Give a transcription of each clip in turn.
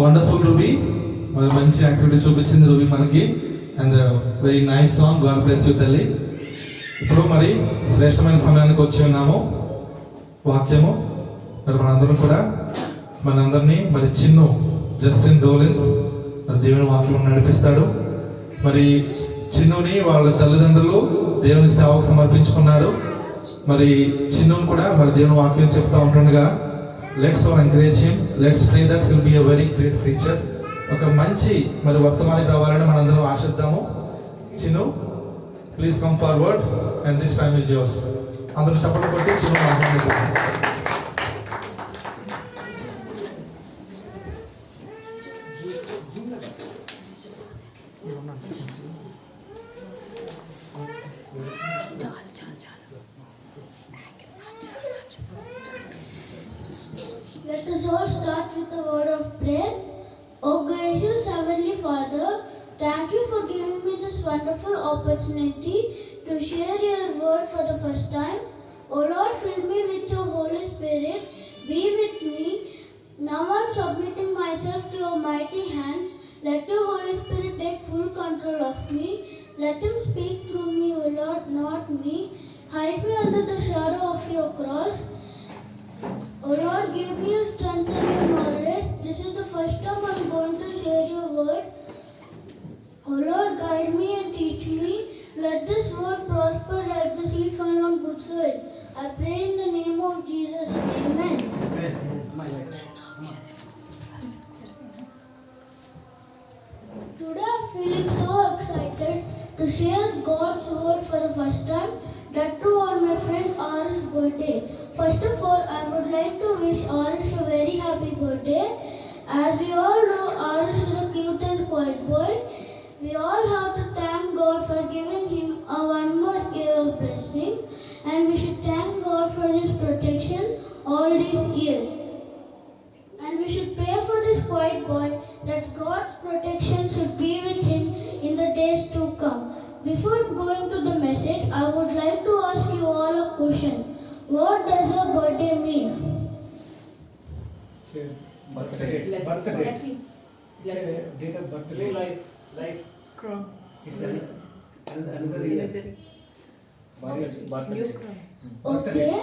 Wonderful ruby, మరి మంచి activity చూపించింది రూబీ మనకి. And very nice song. God bless you తల్లి. ఇప్పుడు మరి శ్రేష్టమైన సమయానికి వచ్చి ఉన్నాము. వాక్యము మరి మనందరినీ మరి చిన్ను జస్టిన్ డోలిన్స్ మరి దేవుని వాక్యం నడిపిస్తాడు. మరి చిన్నుని వాళ్ళ తల్లిదండ్రులు దేవుని సేవకు సమర్పించుకున్నారు. మరి చిన్నుని కూడా మరి దేవుని వాక్యం చెప్తా ఉంటుండగా let's encourage him, let's pray that will be a very great future. ఒక మంచి మరి వర్తమానికి రావాలని మనందరం ఆశిద్దాము. Chinnu, please come forward and this time is yours. అందరూ చప్పట్లు కొట్టి చిన్ను ఆహ్వానిద్దాం. Let us all start with a word of prayer. O gracious Heavenly Father, thank you for giving me this wonderful opportunity to share your word for the first time. O Lord, fill me with your Holy Spirit. Be with me. Now I am submitting myself to your mighty hands. Let your Holy Spirit take full control of me. Let him speak through me, O Lord, not me. Hide me under the shadow of your cross. O Lord, give me your strength and your knowledge. This is the first time I am going to share your word. O Lord, guide me and teach me. Let this word prosper like the seed fallen on good soil. I pray in the name of Jesus. Amen. Today I am feeling so excited to share God's word for the first time. That too on my friend Arish's birthday. First of all, I would like to wish Arish a very happy birthday. As we all know, Arish is a cute and quiet boy. We all have to thank God for giving him a one more year of blessing, and we should thank God for his protection all these years. And we should pray for this quiet boy that God's protection should be with him in the days to come. Before going to the message, I would like to ask you all a question. What does a birthday mean? Birthday. Blessing. Date of birth. New life. Crown. It's another year. Birthday. New crown. Okay,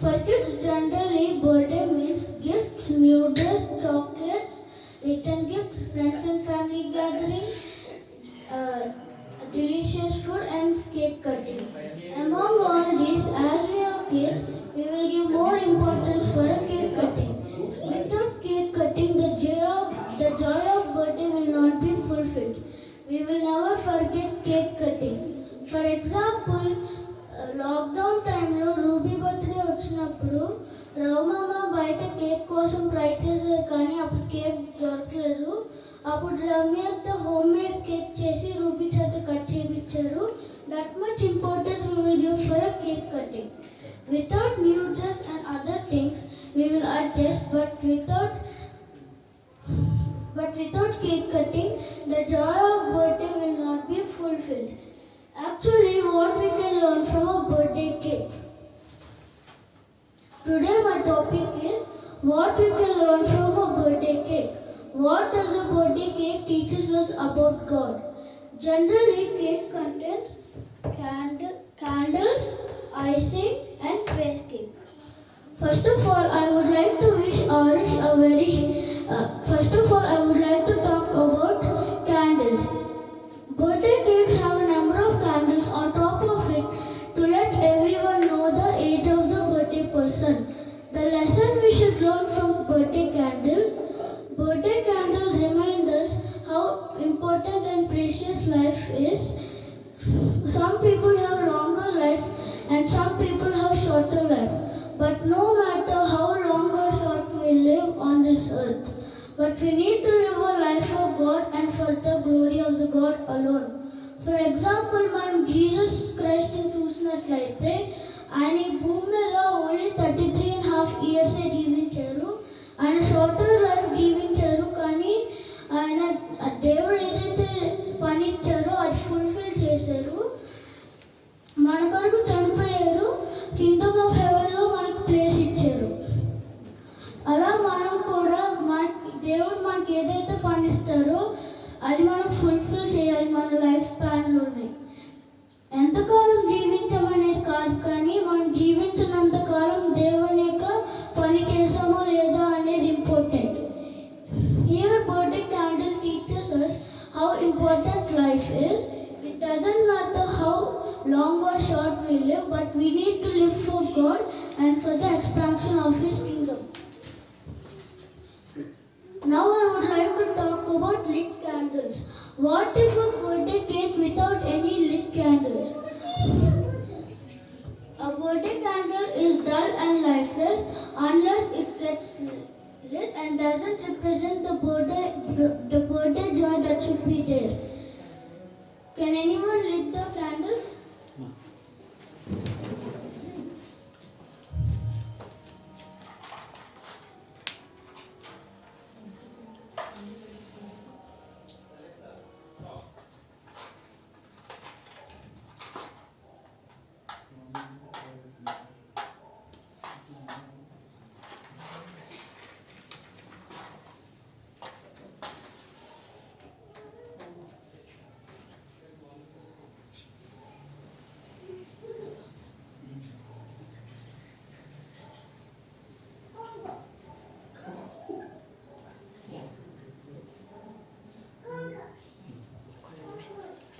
for kids generally birthday means gifts, new dress, chocolates, return gifts, friends and family gathering, delicious food and cake cutting. Among all these, as we are kids, we will give more importance for a cake cutting. Without cake cutting, the joy of birthday will not be fulfilled. We will never forget cake cutting. For example, lockdown టైంలో ruby birthday వచ్చినప్పుడు రవమామ బయట cake కోసం try చేశారు, కానీ అప్పుడు cake దొరకలేదు. అప్పుడు రమ్యత home made cake చేసి రూబీ చేత కట్ చేయించారు. That much importance we will give for a cake cutting. Without new dress and other things, we will adjust, but without cake cutting, the joy of birthday will not be fulfilled. Actually, what we can learn from a birthday cake. Today my topic is what we can learn from a birthday cake. What does a birthday cake teaches us about God? Generally, cake contains candles, icing and trace cake. First of all, I would like to wish Arish a very first of all I would like to talk about candles. Birthday cakes have a number of candles on top of it to let everyone know the age of the birthday person. The lesson we should learn from birthday candles remind us how important and precious life is. Some people have longer life and some people have shorter life. But no matter how long or short we live on this earth, but we need to live a life for God and for the glory of the God alone. For example, మనం Jesus క్రైస్ట్ని చూసినట్లయితే ఆయన ఈ భూమి మీద only 33.5 years జీవించారు. ఆయన shorter life జీవించారు, కానీ ఆయన దేవుడు ఏదైతే పని ఇచ్చారో అది ఫుల్ఫిల్ చేశారు. మన కొరకు చనిపోయారు, కింగ్డమ్ ఆఫ్ హెవెన్లో మనకు ప్లేస్ ఇచ్చారు. అలా మనం కూడా దేవుడు మన ఏదైతే పని ఇస్తారో అది మనం ఫుల్ఫిల్ చేయాలి మన లైఫ్ స్పాన్లోనే. ఎంతకాలం జీవించమనేది కాదు, కానీ మనం జీవించినంత కాలం దేవుని యొక్క పని చేసామో లేదో అనేది important. Here birthday candle teaches us how important life is. It doesn't matter how long or short we live, but we need to live for God and for the expansion of His kingdom. Now I would like to talk about lit candles. What if a birthday cake without any lit candles? A birthday candle is dull and lifeless unless it gets lit and doesn't represent the birthday joy that should be there. Can anyone lit the candles?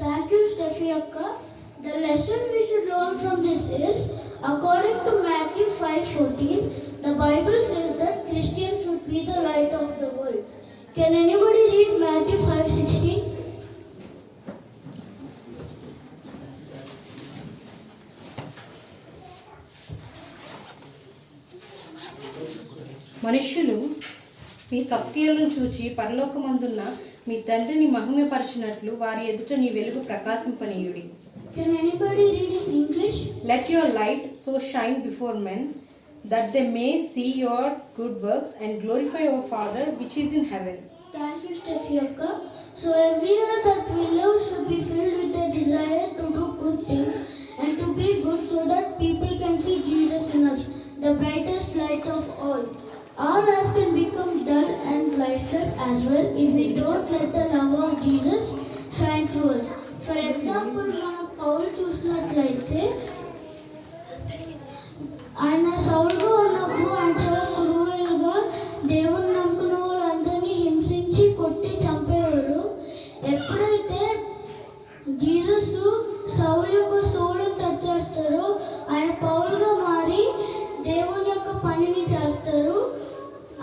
Thank you, Steffi Akka. The lesson we should learn from this is, according to Matthew 5:14, the Bible says that Christians should be the light of the world. Can anybody read Matthew 5:16? మనుష్యులు మీ సత్క్రియలను చూచి పరలోకమందున్న మీ తండ్రిని మహిమపరచినట్లు వారి ఎదుట నీ వెలుగు ప్రకాశింపనీయుడి. Can anybody read in English? Let your light so shine before men that they may see your good works and glorify your Father which is in heaven. Thank you, Steffi Akka. So every year that we live should be filled with the desire to do good things and to be good so that people can see Jesus in us, the brightest light of all. Our life can become dull and lifeless as well if we don't let the love of Jesus shine through us. For example, మనం పౌలు చూసినట్లయితే ఆయన సౌలుగా ఉన్నప్పుడు ఆయన చాలా క్రూయల్గా దేవుని నమ్ముకున్న వాళ్ళందరినీ హింసించి కొట్టి చంపేవారు. ఎప్పుడైతే జీసస్ సౌలు యొక్క సోలుని టచ్ చేస్తారో ఆయన పౌలుగా మారి దేవుని యొక్క పనిని చేస్తారు.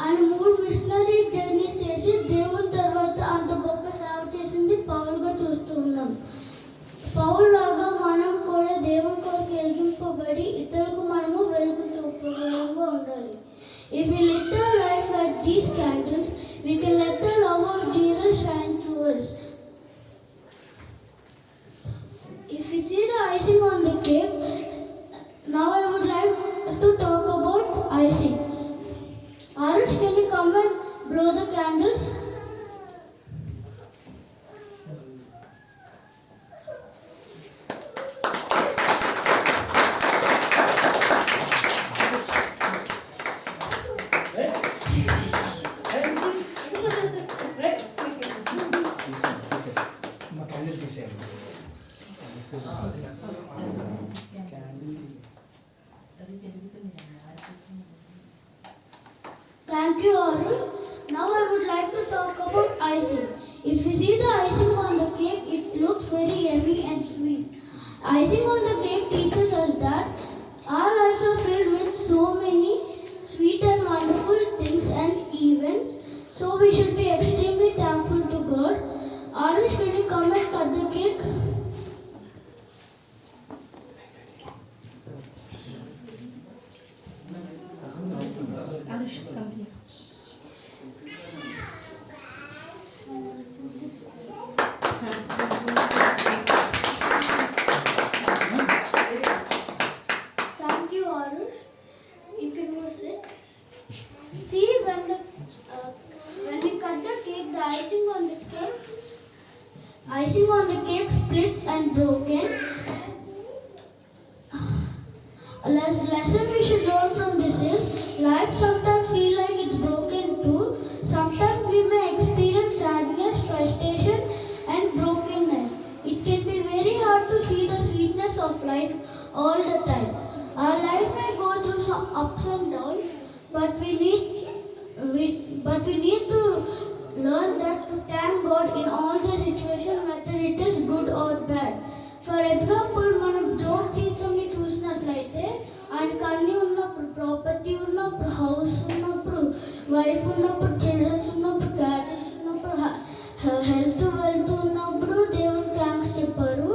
ఆయన 3 మిషనరీ జర్నీస్ చేసి దేవుని తర్వాత అంత గొప్ప సేవ చేసింది పౌలుగా చూస్తూ ఉన్నాం. పౌలు లాగా మనం కూడా దేవుని కొరకు వెలిగింపబడి ఇతరులకు మనము వెలుగు చూపగలంగా ఉండాలి. If we live our life like these candles, we can let the love of Jesus shine through us. If we see the icing on the cake, now I would like to talk about icing. Arush, can you come and blow the candles? మా candle తీసేయండి. Thank you, Arush. Now I would like to talk about icing. If you see the icing on the cake, it looks very yummy and sweet. Icing on the cake teaches us that our lives are filled with so many sweet and wonderful things and events. So we should be extremely thankful to God. Arush, can you come and cut the cake? Arush, come here. Thank you, Arush. You can go sit. See, when we cut the cake, the icing on the cake splits and broken. A lesson we should learn from this is life sometimes feel like it's broken too. Sometimes we may experience but we need to learn that to thank God in all the situations, whether it is good or bad. For example, మనం Job జీవితంని చూసినట్లయితే ఆయనకు అన్నీ ఉన్నప్పుడు, property ఉన్నప్పుడు, house ఉన్నప్పుడు, wife ఉన్నప్పుడు, children's ఉన్నప్పుడు, cattles ఉన్నప్పుడు, హెల్త్ వెల్త్ ఉన్నప్పుడు దేవుని థ్యాంక్స్ చెప్పారు.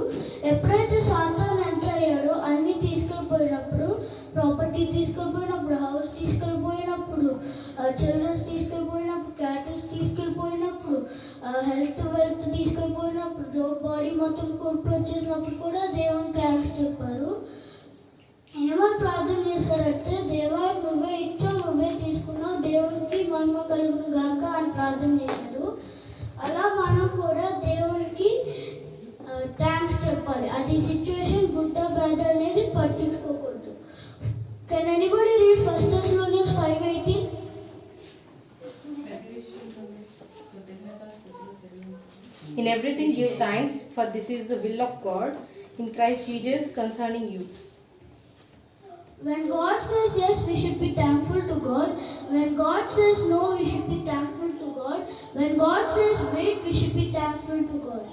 ఎప్పుడైతే సాతాను ఎంటర్ అయ్యాడో అన్నీ తీసుకెళ్ళిపోయినప్పుడు, ప్రాపర్టీ తీసుకెళ్ళిపోయినప్పుడు, హౌస్ తీసుకెళ్ళిపోయినప్పుడు, చిల్డ్రన్స్ తీసుకెళ్ళిపోయినప్పుడు, క్యాటిల్స్ తీసుకెళ్ళిపోయినప్పుడు, హెల్త్ వెల్త్ తీసుకెళ్ళిపోయినప్పుడు, జోబ్ బాడీ మొత్తం కూర్పులు వచ్చేసినప్పుడు కూడా దేవుని థ్యాంక్స్ చెప్పారు. ఏమని ప్రార్థన చేశారంటే, దేవా నువ్వే ఇచ్చావు, నువ్వే తీసుకున్నావు, దేవునికి మహిమ కలుగును గాక అని ప్రార్థన చేశారు. అలా మనం కూడా దేవునికి థ్యాంక్స్ చెప్పాలి. అది సిచ్యువేషన్ గుడ్ బ్యాడ్ అనేది పట్టించుకోకూడదు. Can anybody read 1 Thessalonians 5:18? In everything give thanks, for this is the will of God in Christ Jesus concerning you. When God says yes, we should be thankful to God. When God says no, we should be thankful to God. When God says wait, we should be thankful to God.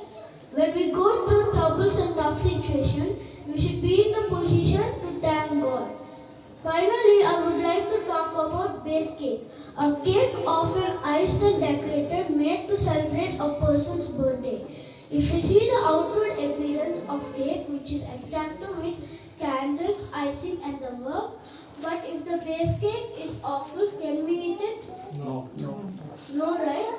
When we go through troubles and tough situations, we should be in the position to thank God. Finally, I would like to talk about base cake. A cake often iced and decorated, made to celebrate a person's birthday. If we see the outward appearance of cake, which is attractive with candles, icing and the work, but if the base cake is awful, can we eat it? No. No, right?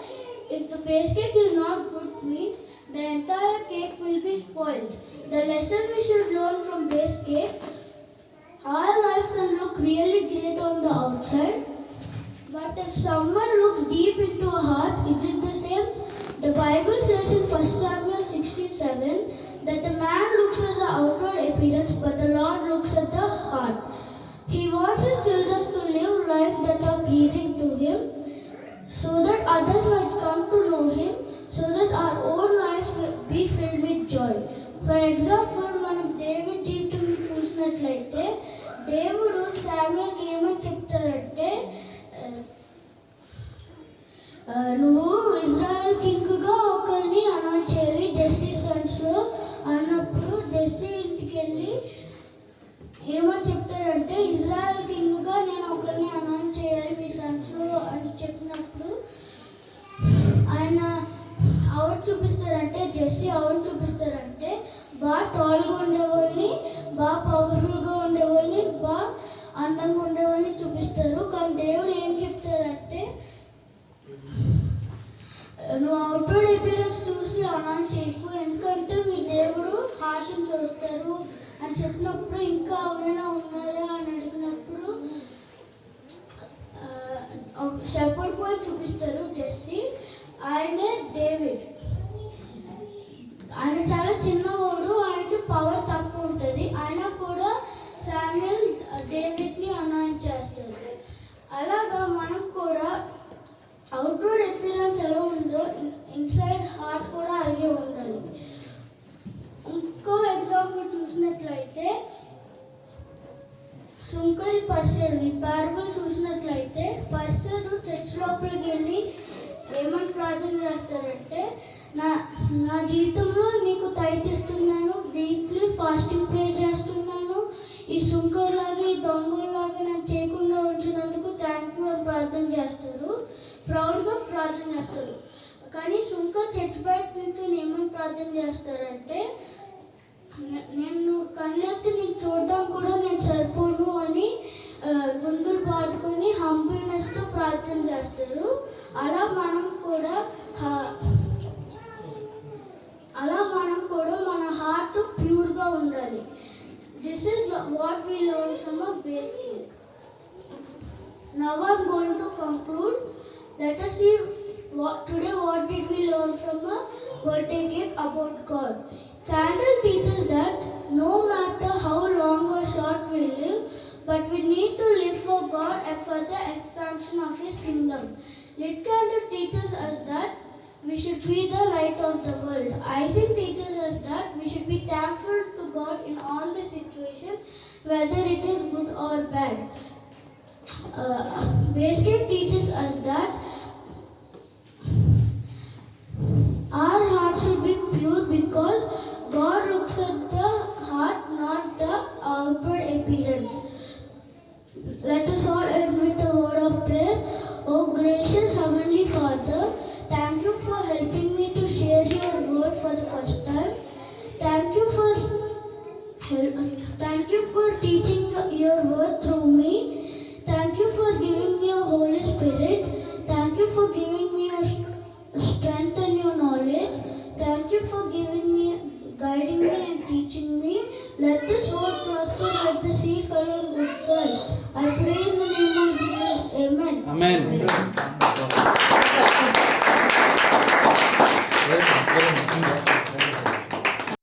If the base cake is not good, means the entire cake will be spoiled. The lesson we should learn from base cake: our life can look really great on the outside, but if someone looks deep into a heart, is it the same? The Bible says in 1 Samuel 16:7 that the man looks at the outward appearance, but the Lord looks at the heart. He wants his children to live life that are pleasing to Him, so that others might come to know Him, so that our own lives will be filled with joy. For example, మనం David జీవితం చూసినట్లయితే, దేవుడు శామ్యూల్కి ఏమని చెప్తారంటే, నువ్వు Israel కింగ్గా ఒకరిని announce చేయాలి Jessie సన్స్లో అన్నప్పుడు, జెస్సీ ఇంటికి వెళ్ళి ఏమని చెప్తారంటే, ఇజ్రాయెల్ కింగ్గా నేను ఒకరిని అనౌన్స్ చేయాలి మీ సన్స్లో అని చెప్పినప్పుడు, ఆయన ఎవరు చూపిస్తారంటే, జెస్సీ ఎవరు చూపిస్తారంటే, బాగా టాల్గా ఉండేవాళ్ళని, బాగా పవర్ఫుల్గా ఉండేవాళ్ళని, బాగా అందంగా ఉండేవాళ్ళని చూపిస్తారు. కానీ దేవుడు ఏం చెప్తారంటే, నువ్వు అవుట్వర్డ్ అపియరెన్స్ చూసి అనౌన్స్ చేయకు, ఎందుకంటే మీ దేవుడు హార్ట్ని చూస్తారు అని చెప్పినప్పుడు, ఇంకా ఎవరైనా ఉన్నారా అని అడిగినప్పుడు షెపర్డ్ బాయ్ చూపిస్తారు జెస్సీ. ఆయనే డేవిడ్. ఆయన చాలా చిన్నవాడు, ఆయనకి పవర్ తక్కువ ఉంటుంది. అయినా కూడా శామ్యూల్ డేవిడ్ని అనౌన్స్ చేస్తారు. అలాగా మనం కూడా అవుట్వర్డ్ అపియరెన్స్ ఎలా ఉందో ఇన్సైడ్ హార్ట్ కూడా అలాగే ఉండాలి. ఇంకో ఎగ్జాంపుల్ చూసినట్లయితే, సుంకరి పరిసెడు, ఈ పారబుల్ చూసినట్లయితే, పరిసెడు చర్చ్ లోపలికి వెళ్ళి ఏమని ప్రార్థన చేస్తారంటే, నా జీవితంలో నీకు తైతిస్తున్నాను, వీక్లీ ఫాస్టింగ్ ప్రే చేస్తున్నాను, ఈ సుంకర్లాగా ఈ దొంగలాగా నేను చేయకుండా ఉంచినందుకు థ్యాంక్ యూ అని ప్రార్థన చేస్తారు, ప్రౌడ్గా ప్రార్థన చేస్తారు. కానీ సుంకర్ చర్చ్ బయట నుంచి ఏమని ప్రార్థన చేస్తారంటే, నేను కళ్ళెత్తి నేను చూడడం కూడా నేను సరిపోను అని గుండెలు బాదుకొని హంబుల్నెస్తో ప్రార్థన చేస్తారు. అలా మనం కూడా మన హార్ట్ ప్యూర్గా ఉండాలి. This is what we learn from a base cake. Now I'm going to conclude. Let us see today what did we learn from a birthday cake about God. Candle teaches that no matter how long or short we live, but we need to live for God and for the expansion of His kingdom. Lit candle teaches us that we should be the light of the world. Icing teaches us that we should be thankful to God in all the situations, whether it is good or bad. Base cake teaches us that for the first time. Thank you for teaching your word through me. Thank you for giving me your Holy Spirit. Thank you for giving me your strength and your knowledge. Thank you for guiding me and teaching me. Let this word prosper like the seed fell on good soil. I pray in the name of Jesus. Amen. Amen. Very nice, very nice.